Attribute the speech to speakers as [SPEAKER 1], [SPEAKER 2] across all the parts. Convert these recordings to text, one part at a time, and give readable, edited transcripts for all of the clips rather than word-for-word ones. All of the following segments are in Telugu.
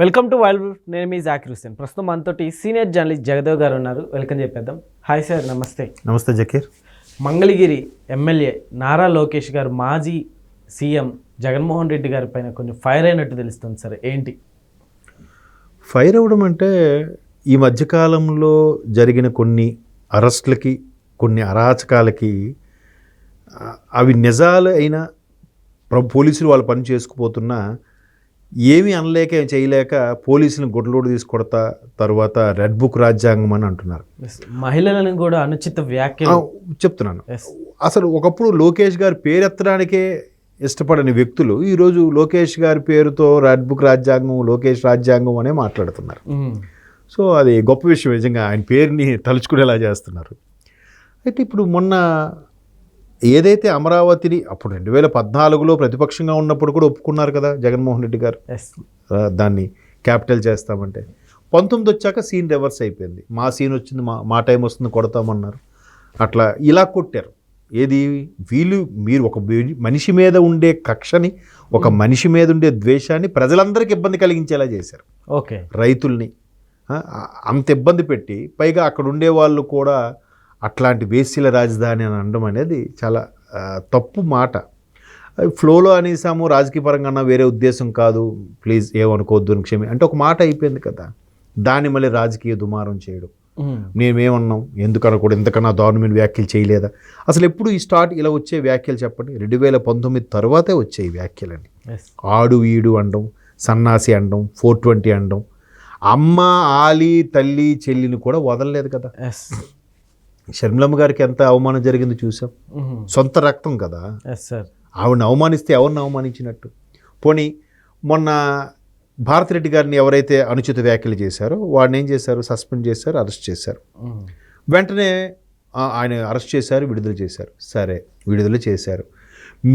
[SPEAKER 1] Welcome to wild. నేను మీ జాకిర్ హుస్సేన్. ప్రస్తుతం మనతోటి సీనియర్ జర్నలిస్ట్ జగదేవ్ గారు ఉన్నారు. వెల్కమ్ చెప్పేద్దాం. హాయ్ సార్, నమస్తే.
[SPEAKER 2] నమస్తే జకీర్.
[SPEAKER 1] మంగళగిరి ఎమ్మెల్యే నారా లోకేష్ గారు మాజీ సీఎం జగన్మోహన్ రెడ్డి గారి పైన కొంచెం ఫైర్ అయినట్టు తెలుస్తుంది సార్, ఏంటి
[SPEAKER 2] ఫైర్ అవ్వడం అంటే ఈ మధ్యకాలంలో జరిగిన కొన్ని అరెస్టులకి, కొన్ని అరాచకాలకి అవి నిజాలు అయినా పోలీసులు వాళ్ళ పని చేసుకుపోతున్నా ఏమీ అనలేక ఏం చేయలేక పోలీసులను గుడ్లోడు తీసుకొడతా, తర్వాత రెడ్ బుక్ రాజ్యాంగం అని అంటున్నారు.
[SPEAKER 1] మహిళలను కూడా అనుచిత వ్యాఖ్యలు
[SPEAKER 2] చెప్తున్నాను. అసలు ఒకప్పుడు లోకేష్ గారి పేరెత్తడానికే ఇష్టపడని వ్యక్తులు ఈరోజు లోకేష్ గారి పేరుతో రెడ్ బుక్ రాజ్యాంగం, లోకేష్ రాజ్యాంగం అనే మాట్లాడుతున్నారు. సో అది గొప్ప విషయం నిజంగా, ఆయన పేరుని తలుచుకునేలా చేస్తున్నారు. అయితే ఇప్పుడు మొన్న ఏదైతే అమరావతిని అప్పుడు 2014లో ప్రతిపక్షంగా ఉన్నప్పుడు కూడా ఒప్పుకున్నారు కదా జగన్మోహన్ రెడ్డి గారు, దాన్ని క్యాపిటల్ చేస్తామంటే. 19 వచ్చాక సీన్ రివర్స్ అయిపోయింది. మా సీన్ వచ్చింది, మా టైం వస్తుంది, కొడతామన్నారు. అట్లా ఇలా కొట్టారు. ఏది మీరు ఒక మనిషి మీద ఉండే కక్షని, ఒక మనిషి మీద ఉండే ద్వేషాన్ని ప్రజలందరికీ ఇబ్బంది కలిగించేలా చేశారు.
[SPEAKER 1] ఓకే,
[SPEAKER 2] రైతుల్ని అంత ఇబ్బంది పెట్టి, పైగా అక్కడ ఉండే వాళ్ళు కూడా అట్లాంటి వేశ్యల రాజధాని అని అనడం అనేది చాలా తప్పు మాట. ఫ్లోలో అనేసాము, రాజకీయపరంగా అన్నా, వేరే ఉద్దేశం కాదు, ప్లీజ్ ఏమనుకోవద్దు అని క్షమి అంటే ఒక మాట అయిపోయింది కదా. దాన్ని మళ్ళీ రాజకీయ దుమారం చేయడం, మేమేమన్నాం, ఎందుకు అనకూడదు, ఎంతకన్నా దారుణమైన వ్యాఖ్యలు చేయలేదా? అసలు ఎప్పుడు ఈ ఇలా వచ్చే వ్యాఖ్యలు చెప్పండి. 2019 తర్వాతే వచ్చే ఈ వ్యాఖ్యలని. ఆడు ఈడు అనడం, సన్నాసి అనడం, 420 అనడం, అమ్మ ఆలి తల్లి చెల్లిని కూడా వదలలేదు కదా. షర్మిలమ్మ గారికి ఎంత అవమానం జరిగింది చూసాం. సొంత రక్తం కదా, ఆవిడని అవమానిస్తే ఎవరిని అవమానించినట్టు. పోనీ మొన్న భారతిరెడ్డి గారిని ఎవరైతే అనుచిత వ్యాఖ్యలు చేశారో వాడిని ఏం చేశారు? సస్పెండ్ చేశారు, అరెస్ట్ చేశారు. వెంటనే ఆయన అరెస్ట్ చేశారు, విడుదల చేశారు. సరే, విడుదల చేశారు.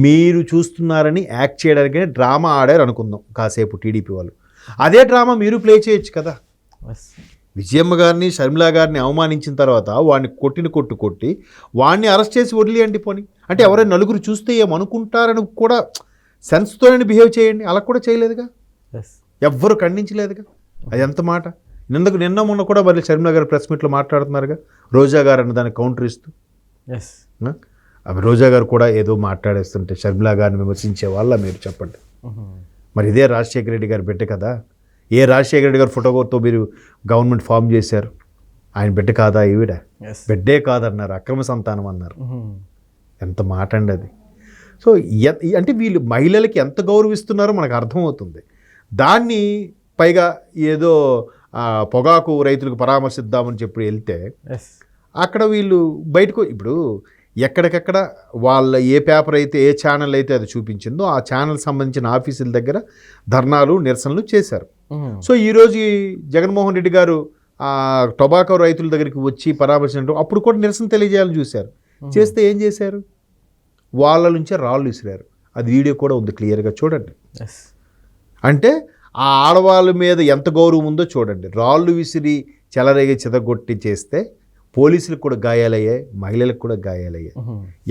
[SPEAKER 2] మీరు చూస్తున్నారని యాక్ట్ చేయడానికి డ్రామా ఆడారు అనుకుందాం కాసేపు టీడీపీ వాళ్ళు. అదే డ్రామా మీరు ప్లే చేయొచ్చు కదా. విజయమ్మ గారిని, షర్మిలా గారిని అవమానించిన తర్వాత వాడిని కొట్టి వాడిని అరెస్ట్ చేసి వదిలేయండి పోని. అంటే ఎవరైనా నలుగురు చూస్తే ఏమనుకుంటారని కూడా సెన్స్తోనే బిహేవ్ చేయండి. అలా కూడా చేయలేదుగా, ఎవ్వరు ఖండించలేదుగా. అది ఎంత మాట. నిన్న మొన్న కూడా మరి షర్మిలా గారు ప్రెస్ మీట్లో మాట్లాడుతున్నారుగా, రోజా గారు అన్న దానికి కౌంటర్ ఇస్తూ. అవి రోజా గారు కూడా ఏదో మాట్లాడేస్తుంటే షర్మిలా గారిని విమర్శించే వాళ్ళ మీరు చెప్పండి. మరి ఇదే రాజశేఖర రెడ్డి గారు బిడ్డ కదా. ఏ రాజశేఖర రెడ్డి గారు ఫోటోతో మీరు గవర్నమెంట్ ఫామ్ చేశారు? ఆయన బిడ్డ కాదా ఈవిడ? బిడ్డే కాదన్నారు, అక్రమ సంతానం అన్నారు. ఎంత మాట అండి అది. సో అంటే వీళ్ళు మహిళలకి ఎంత గౌరవిస్తున్నారో మనకు అర్థమవుతుంది. దాన్ని పైగా ఏదో పొగాకు రైతులకు పరామర్శిద్దామని చెప్పి వెళ్తే అక్కడ వీళ్ళు బయటకు ఇప్పుడు ఎక్కడికక్కడ వాళ్ళ ఏ పేపర్ అయితే, ఏ ఛానల్ అయితే అది చూపించిందో ఆ ఛానల్ సంబంధించిన ఆఫీసుల దగ్గర ధర్నాలు, నిరసనలు చేశారు. సో ఈరోజు జగన్మోహన్ రెడ్డి గారు టొబాకో రైతుల దగ్గరికి వచ్చి పరామర్శించడం, అప్పుడు కూడా నిరసన తెలియజేయాలని చూశారు. చేస్తే ఏం చేశారు? వాళ్ళ నుంచే రాళ్ళు విసిరారు. అది వీడియో కూడా ఉంది, క్లియర్గా చూడండి. అంటే ఆ ఆడవాళ్ళ మీద ఎంత గౌరవం ఉందో చూడండి. రాళ్ళు విసిరి చెలరేగి చితగొట్టి చేస్తే పోలీసులకు కూడా గాయాలయ్యాయి, మహిళలకు కూడా గాయాలయ్యాయి.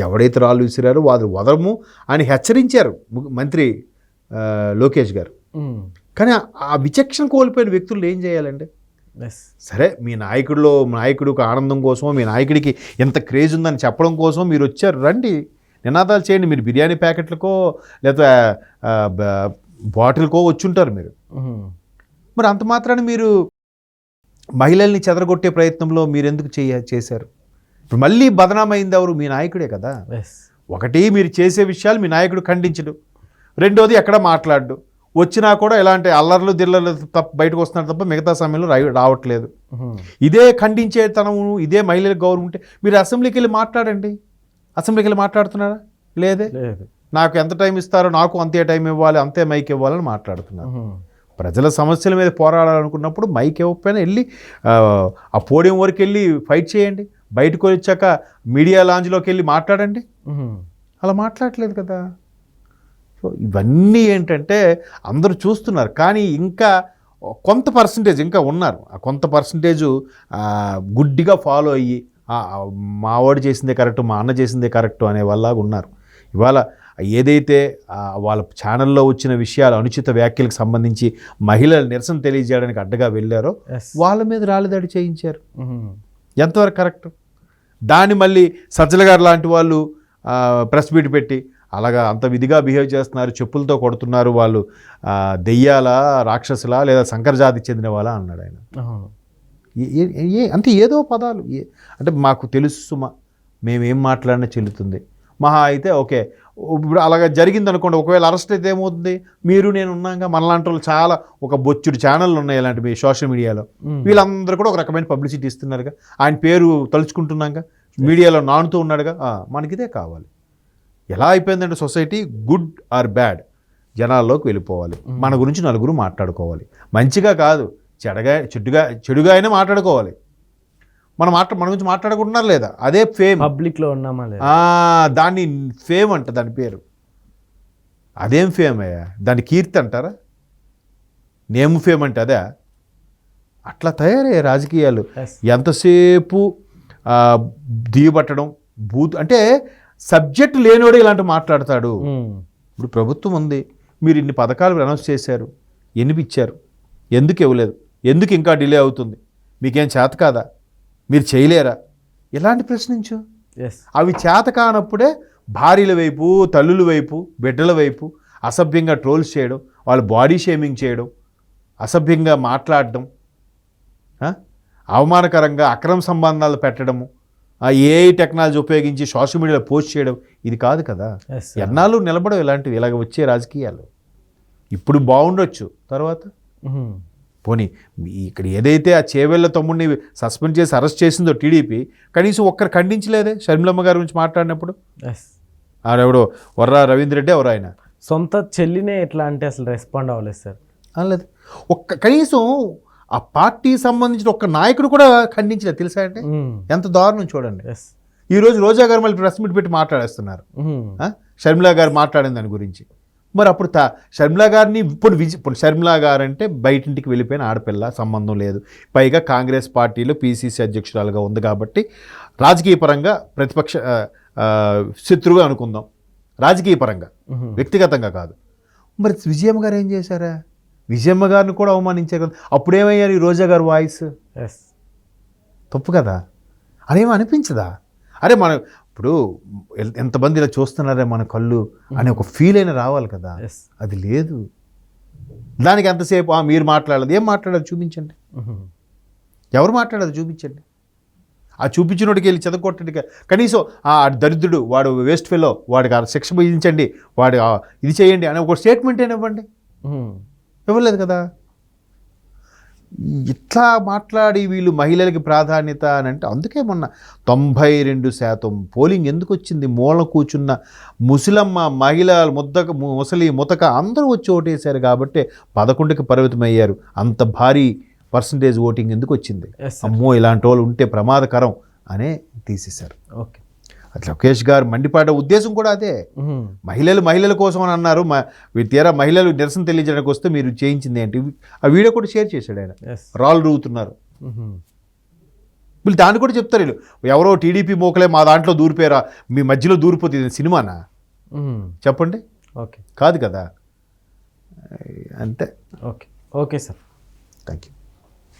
[SPEAKER 2] ఎవడైతే రాళ్ళు విసిరారో వాళ్ళు వదలము అని హెచ్చరించారు మంత్రి లోకేష్ గారు. కానీ ఆ విచక్షణ కోల్పోయిన వ్యక్తులు ఏం చేయాలండి? సరే, మీ నాయకుడికి ఆనందం కోసం, మీ నాయకుడికి ఎంత క్రేజ్ ఉందని చెప్పడం కోసం మీరు వచ్చారు, రండి, నినాదాలు చేయండి. మీరు బిర్యానీ ప్యాకెట్లకో లేదా బాటిల్కో వచ్చుంటారు మీరు. మరి అంత మాత్రాన్ని మీరు మహిళల్ని చెదరగొట్టే ప్రయత్నంలో మీరెందుకు చేశారు? ఇప్పుడు మళ్ళీ బదనామైంది ఎవరు? మీ నాయకుడే కదా. ఒకటి, మీరు చేసే విషయాలు మీ నాయకుడు ఖండించడు. రెండోది, ఎక్కడ మాట్లాడు. వచ్చినా కూడా ఇలాంటి అల్లర్లు దిల్లర్లు బయటకు వస్తున్నారు తప్ప మిగతా సమయంలో రావట్లేదు. ఇదే ఖండించేతనము, ఇదే మహిళలకు గౌరవం ఉంటే మీరు అసెంబ్లీకి వెళ్ళి మాట్లాడండి. అసెంబ్లీకి వెళ్ళి మాట్లాడుతున్నారా? లేదే. నాకు ఎంత టైం ఇస్తారో నాకు అంతే టైం ఇవ్వాలి, అంతే మైక్ ఇవ్వాలని మాట్లాడుతున్నారు. ప్రజల సమస్యల మీద పోరాడాలనుకున్నప్పుడు మైక్ ఇవ్వకపోయినా వెళ్ళి ఆ పోడియం వరకు వెళ్ళి ఫైట్ చేయండి. బయటకు వచ్చాక మీడియా లాంజ్లోకి వెళ్ళి మాట్లాడండి. అలా మాట్లాడలేదు కదా. సో ఇవన్నీ ఏంటంటే అందరూ చూస్తున్నారు, కానీ ఇంకా కొంత పర్సంటేజ్ ఇంకా ఉన్నారు. ఆ కొంత పర్సంటేజు గుడ్డిగా ఫాలో అయ్యి మా వాడు చేసిందే కరెక్టు, మా అన్న చేసిందే కరెక్టు అనే వాళ్ళలాగా ఉన్నారు. ఇవాళ ఏదైతే వాళ్ళ ఛానల్లో వచ్చిన విషయాలు అనుచిత వ్యాఖ్యలకు సంబంధించి మహిళలు నిరసన తెలియజేయడానికి అడ్డగా వెళ్ళారో
[SPEAKER 1] ఎస్.
[SPEAKER 2] వాళ్ళ మీద రాళ్ళదాడి చేయించారు. ఎంతవరకు కరెక్ట్? దాన్ని మళ్ళీ సజ్జల గారు లాంటి వాళ్ళు ప్రెస్ మీట్ పెట్టి అలాగా అంత విధిగా బిహేవ్ చేస్తున్నారు, చెప్పులతో కొడుతున్నారు, వాళ్ళు దెయ్యాలా రాక్షసులా లేదా సంకరజాతికి చెందిన వాళ్ళ అన్నాడు ఆయన. అంటే ఏదో పదాలు అంటే మాకు తెలుసు సుమా, మేమేం మాట్లాడినా చెల్లుతుంది మహా అయితే ఓకే. ఇప్పుడు అలాగా జరిగింది అనుకోండి, ఒకవేళ అరెస్ట్ అయితే ఏమవుతుంది? మీరు నేను ఉన్నాగా, మనలాంటి వాళ్ళు చాలా ఒక బొచ్చుడు ఛానళ్ళు ఉన్నాయి ఇలాంటివి సోషల్ మీడియాలో, వీళ్ళందరూ కూడా ఒక రకమైన పబ్లిసిటీ ఇస్తున్నారుగా, ఆయన పేరు తలుచుకుంటున్నాగా, మీడియాలో నానుతూ ఉన్నాడుగా. మనకిదే కావాలి. ఎలా అయిపోయిందంటే సొసైటీ గుడ్ ఆర్ బ్యాడ్ జనాల్లోకి వెళ్ళిపోవాలి, మన గురించి నలుగురు మాట్లాడుకోవాలి, మంచిగా కాదు చెడుగా అయినా మాట్లాడుకోవాలి. మన గురించి మాట్లాడుకుంటున్నారు లేదా, అదే ఫేమ్.
[SPEAKER 1] పబ్లిక్లో ఉన్నామా లేదా,
[SPEAKER 2] దాన్ని ఫేమ్ అంట, దాని పేరు. అదేం ఫేమ్ అయ్యా, దాన్ని కీర్తి అంటారా? నేమ్ ఫేమ్ అంటే అదే. అట్లా తయారయ్యే రాజకీయాలు. ఎంతసేపు దిగబట్టడం, అంటే సబ్జెక్ట్ లేనివాడే ఇలాంటి మాట్లాడతాడు. ఇప్పుడు ప్రభుత్వం ఉంది, మీరు ఇన్ని పథకాలు అనౌన్స్ చేశారు, ఎన్ని ఇచ్చారు, ఎందుకు ఇవ్వలేదు, ఎందుకు ఇంకా డిలే అవుతుంది, మీకేం చేత కాదా, మీరు చేయలేరా, ఇలాంటి ప్రశ్నించు. అవి చేత కానప్పుడే భార్యల వైపు, తల్లుల వైపు, బిడ్డల వైపు అసభ్యంగా ట్రోల్స్ చేయడం, వాళ్ళ బాడీ షేమింగ్ చేయడం, అసభ్యంగా మాట్లాడడం, అవమానకరంగా అక్రమ సంబంధాలు పెట్టడము, ఏఐ టెక్నాలజీ ఉపయోగించి సోషల్ మీడియాలో పోస్ట్ చేయడం, ఇది కాదు కదా. ఎన్నాళ్ళు నిలబడవు ఇలాంటివి, ఇలాగ వచ్చే రాజకీయాలు. ఇప్పుడు బాగుండొచ్చు, తర్వాత పోనీ ఇక్కడ ఏదైతే ఆ చేవెళ్ళ తమ్ముడిని సస్పెండ్ చేసి అరెస్ట్ చేసిందో టీడీపీ, కనీసం ఒక్కరు ఖండించలేదే షర్మిలమ్మ గారి గురించి మాట్లాడినప్పుడు. ఆడెవడో వర్రా రవీంద్ర రెడ్డి ఎవరు, ఆయన
[SPEAKER 1] సొంత చెల్లినే ఎట్లా అంటే అసలు రెస్పాండ్ అవ్వలేదు సార్.
[SPEAKER 2] అనలేదు. కనీసం ఆ పార్టీ సంబంధించిన ఒక్క నాయకుడు కూడా ఖండించలేదు, తెలుసా అంటే ఎంత దారుణం చూడండి. ఈరోజు రోజా గారు మళ్ళీ ప్రెస్ మీట్ పెట్టి మాట్లాడేస్తున్నారు షర్మిలా గారు మాట్లాడిన దాని గురించి. మరి అప్పుడు షర్మిలా గారిని ఇప్పుడు షర్మిలా గారు అంటే బయటింటికి వెళ్ళిపోయిన ఆడపిల్ల, సంబంధం లేదు, పైగా కాంగ్రెస్ పార్టీలో పీసీసీ అధ్యక్షురాలుగా ఉంది కాబట్టి రాజకీయ పరంగా ప్రతిపక్ష శత్రువుగా అనుకుందాం, రాజకీయ పరంగా, వ్యక్తిగతంగా కాదు. మరి విజయమ్మ గారు ఏం చేశారా? విజయమ్మ గారిని కూడా అవమానించారు కదా. అప్పుడేమయ్యారు ఈ రోజా గారు వాయిస్? తప్పు కదా, అదేమో అనిపించదా? అరే మన ఇప్పుడు ఎంతమంది ఇలా చూస్తున్నారే మన కళ్ళు అనే ఒక ఫీల్ అయినా రావాలి కదా, అది లేదు. దానికి ఎంతసేపు మీరు మాట్లాడలేదు, ఏం మాట్లాడారు చూపించండి, ఎవరు మాట్లాడారు చూపించండి. ఆ చూపించినోడికి వెళ్ళి చెదకొట్టండి. కనీసం ఆ దరిద్రుడు వాడు వేస్ట్ ఫెలో, వాడికి శిక్ష విధించండి, వాడి ఇది చేయండి అనే ఒక స్టేట్మెంట్ అయినా ఇవ్వండి. ఇవ్వలేదు కదా. ఇట్లా మాట్లాడి వీళ్ళు మహిళలకి ప్రాధాన్యత అని అంటే, అందుకే మొన్న 92% పోలింగ్ ఎందుకు వచ్చింది? మూల కూర్చున్న ముసలమ్మ, మహిళ, ముసలి, ముతక అందరూ వచ్చి ఓటేశారు కాబట్టి 11కి పరిమితమయ్యారు. అంత భారీ పర్సంటేజ్ ఓటింగ్ ఎందుకు వచ్చింది? అమ్మో ఇలాంటి వాళ్ళు ఉంటే ప్రమాదకరం అనే తీసేశారు.
[SPEAKER 1] ఓకే,
[SPEAKER 2] లోకేష్ గారు మండిపాడే ఉద్దేశం కూడా అదే. మహిళల కోసం అని అన్నారు, తీరా మహిళలు నిరసన తెలియజేయడానికి వస్తే మీరు చేయించింది ఏంటి? ఆ వీడియో కూడా షేర్ చేశాడు ఆయన. రాళ్ళు రూగుతున్నారు వీళ్ళు, దాన్ని కూడా చెప్తారు వీళ్ళు. ఎవరో టీడీపీ మోకలే మా దాంట్లో దూరిపోయారా, మీ మధ్యలో దూరిపోతుంది సినిమానా? చెప్పండి.
[SPEAKER 1] ఓకే,
[SPEAKER 2] కాదు కదా. అంతే.
[SPEAKER 1] Okay, okay sir,
[SPEAKER 2] thank you.